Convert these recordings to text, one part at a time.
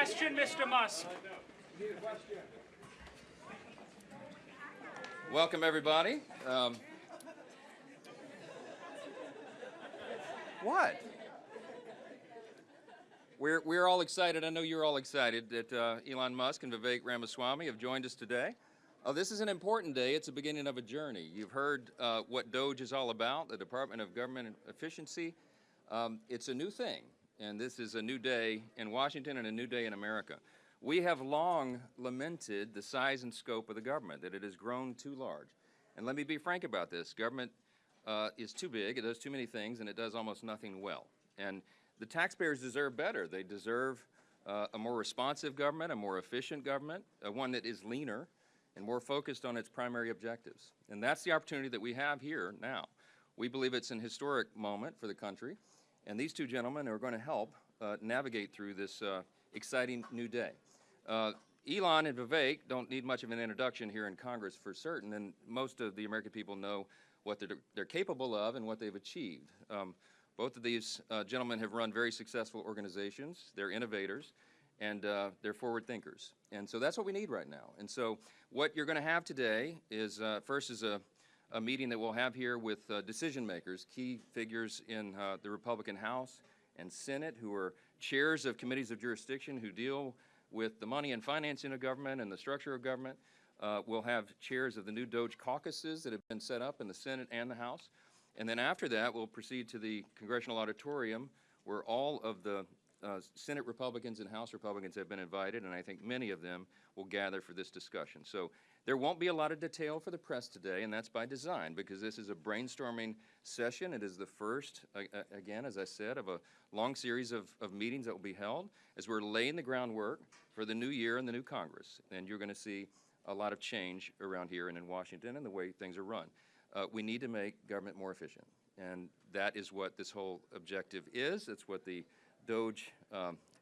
question, Mr. Musk. Welcome, everybody. What? We're all excited. I know you're all excited that Elon Musk and Vivek Ramaswamy have joined us today. This is an important day. It's the beginning of a journey. You've heard what Doge is all about, the Department of Government Efficiency. It's a new thing, and this is a new day in Washington and a new day in America. We have long lamented the size and scope of the government, that it has grown too large. And let me be frank about this. Government is too big, it does too many things, and it does almost nothing well. And the taxpayers deserve better. They deserve a more responsive government, a more efficient government, one that is leaner and more focused on its primary objectives. And that's the opportunity that we have here now. We believe it's an historic moment for the country, and these two gentlemen are going to help navigate through this exciting new day. Elon and Vivek don't need much of an introduction here in Congress for certain, and most of the American people know what they're capable of and what they've achieved. Both of these gentlemen have run very successful organizations. They're innovators, and they're forward thinkers. And so that's what we need right now. And so what you're going to have today is, first is a meeting that we'll have here with decision makers, key figures in the Republican House and Senate who are chairs of committees of jurisdiction who deal with the money and financing of government and the structure of government. We'll have chairs of the new Doge caucuses that have been set up in the Senate and the House. And then after that, we'll proceed to the Congressional Auditorium where all of the Senate Republicans and House Republicans have been invited, and I think many of them will gather for this discussion. So there won't be a lot of detail for the press today, and that's by design because this is a brainstorming session. It is the first, again, as I said, of a long series of meetings that will be held as we're laying the groundwork for the new year and the new Congress. And you're going to see a lot of change around here and in Washington and the way things are run. We need to make government more efficient, and that is what this whole objective is. That's what the Doge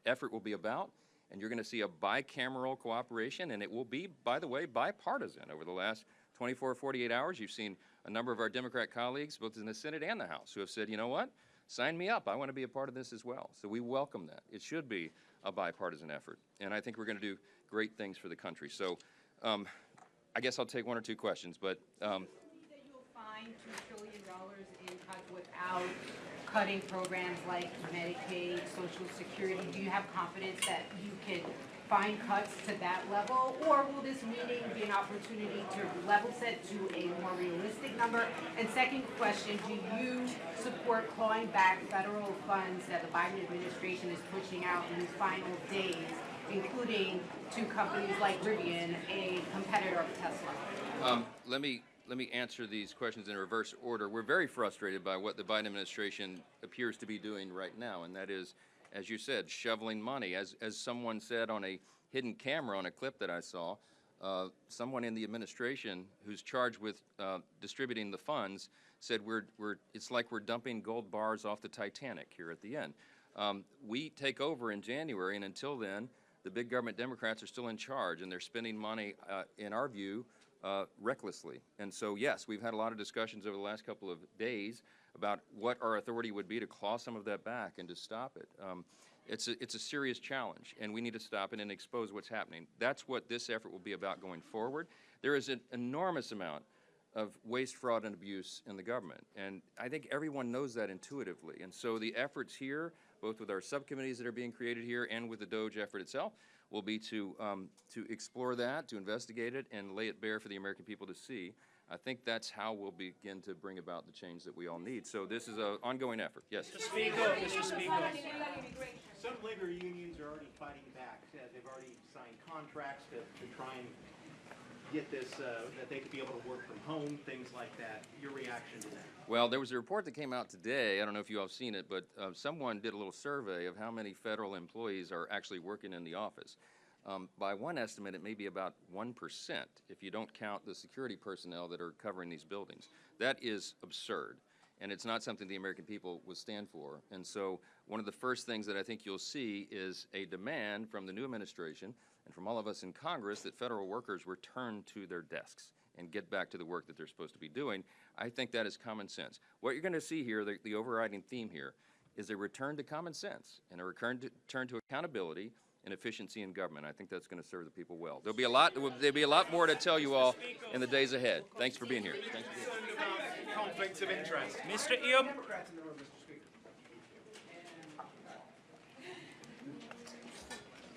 effort will be about, and you're going to see a bicameral cooperation, and it will be, by the way, bipartisan. Over the last 24 48 hours, you've seen a number of our Democrat colleagues, both in the Senate and the House, who have said, you know what, sign me up. I want to be a part of this as well. So we welcome that. It should be a bipartisan effort, and I think we're going to do great things for the country. So I guess I'll take one or two questions, but $2 trillion in cuts without cutting programs like Medicaid, Social Security. Do you have confidence that you can find cuts to that level, or will this meeting be an opportunity to level set to a more realistic number? And second question, do you support clawing back federal funds that the Biden administration is pushing out in these final days, including to companies like Rivian, a competitor of Tesla? Let me answer these questions in reverse order. We're very frustrated by what the Biden administration appears to be doing right now, and that is, as you said, shoveling money. As someone said on a hidden camera on a clip that I saw, someone in the administration who's charged with distributing the funds said it's like we're dumping gold bars off the Titanic here at the end. We take over in January, and until then, the big government Democrats are still in charge, and they're spending money, in our view, recklessly. And so, yes, we've had a lot of discussions over the last couple of days about what our authority would be to claw some of that back and to stop it. It's a serious challenge, and we need to stop it and expose what's happening. That's what this effort will be about going forward. There is an enormous amount of waste, fraud, and abuse in the government, and I think everyone knows that intuitively. And so the efforts here, both with our subcommittees that are being created here and with the Doge effort itself, will be to explore that, to investigate it, and lay it bare for the American people to see. I think that's how we'll begin to bring about the change that we all need. So this is an ongoing effort. Yes? Mr. Speaker, Mr. Speaker. Some labor unions are already fighting back. They've already signed contracts to try and get this, that they could be able to work from home, things like that. Your reaction to that? Well, there was a report that came out today. I don't know if you all have seen it, but someone did a little survey of how many federal employees are actually working in the office. By one estimate, it may be about 1% if you don't count the security personnel that are covering these buildings. That is absurd, and it's not something the American people would stand for. And so one of the first things that I think you'll see is a demand from the new administration and from all of us in Congress that federal workers return to their desks and get back to the work that they're supposed to be doing. I think that is common sense. What you're going to see here, the overriding theme here, is a return to common sense and a return to accountability and efficiency in government. I think that's going to serve the people well. There'll be a lot more to tell you all in the days ahead. Thanks for being here. Thanks for being here. Conflicts of interest. Mr. Ian.